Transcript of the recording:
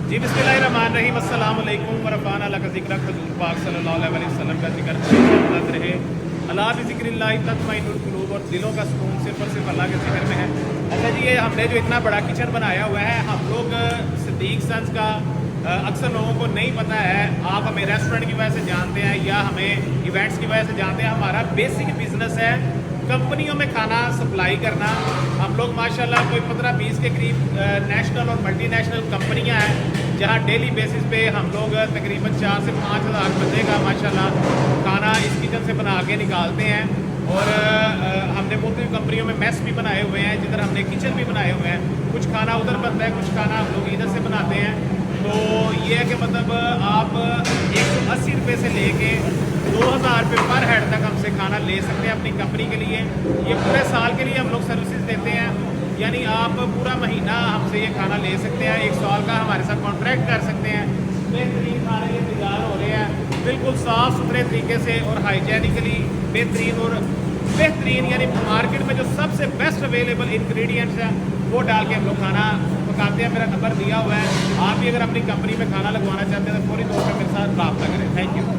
जी बिस्मिल्लाहिर्रहमानिर्रहीम अस्सलाम वालेकुम वरफ़ाना लका ज़िक्रक हुज़ूर पाक सल्लल्लाहु अलैहि वसल्लम का जिक्र करते रहे। अला बिज़िक्रिल्लाहि तत्मइनुल क़ुलूब, और दिलों का सुकून सिर्फ और सिर्फ अल्लाह के ज़िक्र में है। अच्छा जी, ये हमने जो इतना बड़ा किचन बनाया हुआ है, हम लोग सिद्दीक सन्स का अक्सर लोगों को नहीं पता है। आप हमें रेस्टोरेंट की वजह से जानते हैं या हमें इवेंट्स की वजह से जानते हैं। हमारा बेसिक बिजनेस है कंपनियों में खाना सप्लाई करना। हम लोग माशाल्लाह कोई 15-20 के करीब नेशनल और मल्टीनेशनल कंपनियां हैं जहां डेली बेसिस पे हम लोग तकरीबन 4 से 5 हज़ार बंदे का माशाल्लाह खाना इस किचन से बना के निकालते हैं। और हमने मुख्तलिफ कंपनियों में मेस भी बनाए हुए हैं, जिधर हमने किचन भी बनाए हुए हैं। कुछ खाना उधर बनता है, कुछ खाना हम लोग इधर से बनाते हैं। तो ये है कि मतलब आप 180 रुपये से लेके 2000 रुपये पर हेड तक हमसे खाना ले सकते हैं अपनी कंपनी के लिए। ये पूरे साल के लिए हम लोग सर्विसेज देते हैं, यानी आप पूरा महीना हमसे ये खाना ले सकते हैं। 1 साल का हमारे साथ कॉन्ट्रैक्ट कर सकते हैं। बेहतरीन खाने ये तैयार हो रहे हैं बिल्कुल साफ़ सुथरे तरीके से और हाइजेनिकली बेहतरीन। और बेहतरीन यानी मार्केट में जो सबसे बेस्ट अवेलेबल इंग्रेडिएंट्स हैं वो डाल के हम लोग खाना पकाते हैं। मेरा नंबर दिया हुआ है, आप भी अगर अपनी कंपनी में खाना लगवाना चाहते हैं तो फौरी तौर पर मेरे साथ रब्ता करें। Thank you.